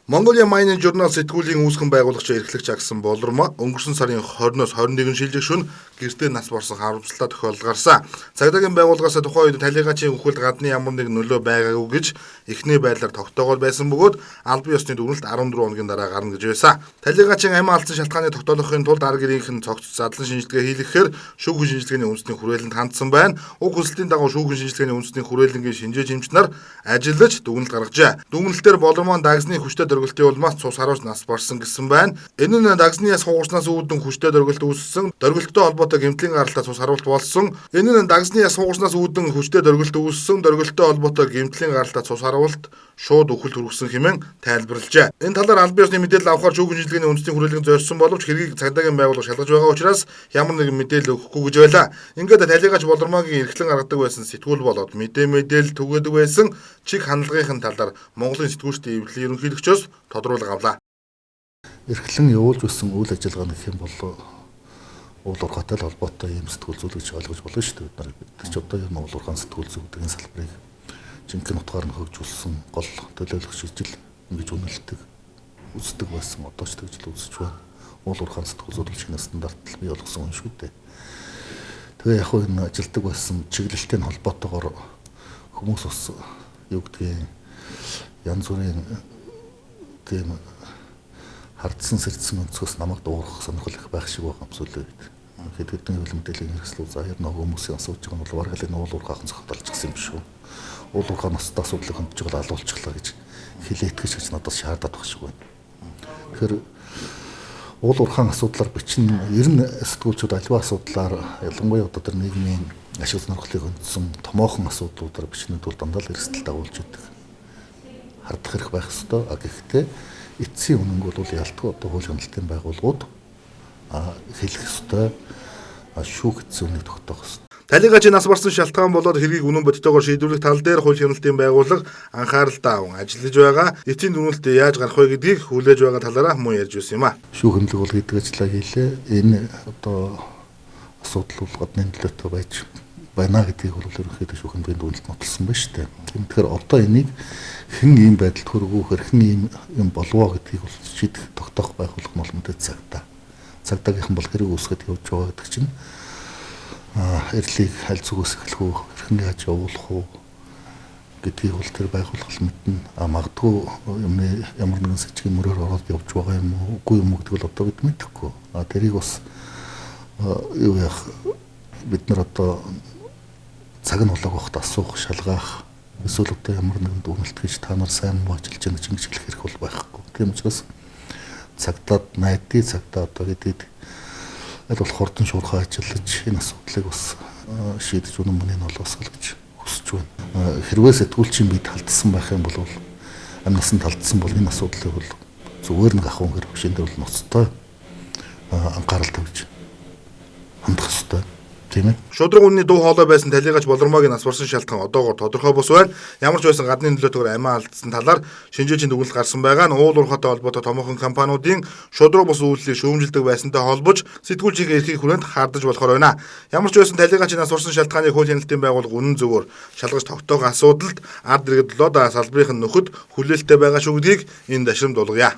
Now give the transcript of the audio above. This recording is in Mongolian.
Mongolia Mining Journal сэтгүүлийн үүсгэн байгуулагч эрхлэгч агсан Болормоо өнгөрсөн сарын 20-оос 21 шилжих шөнө гэртээ нас барсан харамсалтай тохиолдол гарсан. Цагдаагийн байгууллагаас тухайн үед талигачийн үхэлд гадны ямар нэг нөлөө байгаагүй гэж эхний байдлаар тогтоогоор байсан бөгөөд албан ёсны дүгнэлт 14 хоногийн дараа гарна гэж байсан. Талигачийн амиа алдсан шалтгааны тогтоохын тулд ар гэрийнхэн цогц задлан шинжилгээ хийлгэхээр шүүхийн шинжилгээний үндэсний хүрээлэнд хандсан байна. Уг хүсэлтийн дагуу шүүхийн шинжилгээний үндэсний хүрээлэнгийн шинжээ жимч нар ажиллаж дүгнэлт гаргажээ. Дүгнэлтээр Болормоо дагсны хүчтэй дөргөлтийн улмаас цус харуулж нас барсан гэсэн байна. Энэ нь дагсны яс хугарснаас үүдэн хүчтэй дөргөлт үүссэн, дөргөлттэй холбоотой гэмтлийн гаралтай цус харуулт болсон. Энэ нь дагсны яс хугарснаас үүдэн хүчтэй дөргөлт үүссэн, дөргөлттэй холбоотой гэмтлийн гаралтай цус харуулт шууд үхэл хүргэсэн хэмээн тайлбарлажээ. Энэ талаар албан ёсны мэдээлэл авахар шүүхийн шинжилгээний үндэсний хүрээлэнг зорьсон боловч хэргийг цагдаагийн байгууллага шалгаж байгаа учраас ямар нэгэн мэдээлэл өгөхгүй гэж байлаа. Ингээд талигач Болормоогийн эрхлэн гаргадаг байсан сэтгүүл болоод мэдээлэл түгээдэг байсан чиг хандлагын талаар Монголын сэтгүүлчдийн эвлэлийн ерөнхийлөгчөөс тодруулга авлаа. Эрхлэн явуулж байсан үйл ажиллагаа гэх юм бол уул уурхайтай холбоотой юм сэтгүүл зүйл гэж ойлгож болно шүү дээ. Бид нар бид ч одоо юм уул уурхайн сэтгүүл зүйлийн салбарыг жинхэнэ утгаар нь хөгжүүлсэн гол төлөөлөгч ижил ингэж үнэлдэг үздэг байсан одоо ч тэгж л үзэж байна. Уул уурхайн сэтгүүл зөвлөгчийн стандарт л бий болгосон юм шүү дээ. Тэгээ яг энэ ажилдаг байсан чиглэлтэй холбоотойгоор хүмүүс бас юу гэдгийг янз бүрийн тийм хардсан сэрдсэн өнцгөөс намайг дуурах сонирхол их байх шиг байгаа юм сүлээ. Хэдэн хэвлэл мэдээллийн хэрэгслүүд заяар нэг хүмүүсийн асууж байгаа нь бол бараг л уул уурхайхан зохицуулж гисэн юм шүү. Уул уурхайн настай асуудлыг хөндөж алуулчихлаа гэж хилээтгэж гэж надад шаардаад баг шиг байна. Тэгэхээр уул уурхайн асуудлаар бичин ер нь сэтгүүлчүүд аливаа асуудлаар ялангуяа одоо тэр нийгмийн ашиг сонирхлыг хөндсөн томоохон асуудлуудаар бичнүүд бол дандаа л эрсдэл дагуулж идэг. Хардах хэрэг байх ёстой. Гэхдээ эцсийн үнэнг бол ялтгүй одоо хууль хяналтын байгууллагууд хэлэх ёстой. Шүүх эцсийн үнийг тогтоох ёстой. Талигачийн нас барсан шалтгаан болоод хэргийг үнэн бодитойгоор шийдвэрлэх тал дээр хууль хяналтын байгууллага анхааралтай аван ажиллаж байгаа. Эцсийн дүгнэлт яаж гарах вэ гэдгийг хүлээж байгаа талаараа мөн ярьж байсан юм а. Шүүх хэмлэг бол гэдэг ажиллаа хийлээ. Энэ одоо асуудал бол гадны нөлөөтэй байж байна гэдгийг бол ерөнхийдөө шүүх хэмжээний дүгнэлт нотолсон байна шүү дээ. Тэгэхээр одоо энийг хэн ийм байдалд хүргүүхээр хэн ийм юм болвоо гэдгийг бол шийдэх тогтоох байгууллага нь бол мэдээ цагдаа. Цагдаагийнхан бол хэрэг үүсгэж явж байгаа гэдэг чинь эрлийг аль зүгээс эхлэх үү, хэрхэн яаж явуулах уу гэдгийг бол тэр байгууллага мэднэ. Магадгүй ямар нэгэн сэжгийн мөрөөр ороод явж байгаа юм уу, үгүй юм уу гэдгийг бол одоо бид мэдэхгүй. Тэрийг бас юу яах бид нар одоо цаг нь болоог байхад асуух, шалгаах эсвэл одоо ямар нэгэн дүгнэлт хийж та нар сайн муу ажиллаж байгаа гэж хэлэх хэрэг бол байхгүй. Тийм учраас цагдаад найдын цагдаа одоо гэдэг аль болох хурдан шуурхай ажиллаж энэ асуудлыг бас шийдэж үнэн мөнийг олоосгол гэж хүсэж байна. Хэрвээ сэтгүүлчийн бид талдсан байх юм бол амнаас нь талдсан бол энэ асуудлыг бол зүгээр нэг ахуйн хэрэг шинээр бол ноцтой анхаарал тавьж хандах ёстой. Тийм ээ. Шудраг үнний дуу хоолой байсан талигач Болормоогийн нас барсан шалтгаан одоогоор тодорхой бус байна. Ямар ч байсан гадны нөлөөтэйгээр амиа алдсан талаар шинжээчийн дүгнэлт гарсан байгаа нь уул уурхайтай холбоотой томоохон компаниудын шудраг бус үйлчлэлийг шүүмжилдэг байсантай холбож сэтгүүлчийн эрхийг хүрээнд хардаж болохоор байна. Ямар ч байсан талигачийн нас барсан шалтгааныг хууль хяналтын байгууллага үнэн зөвөөр шалгаж тогтоох асуудалд ард иргэд лоо салбарын нөхөд хүлээлттэй байгаа шүү гэдгийг энэ дашрамд болгоё.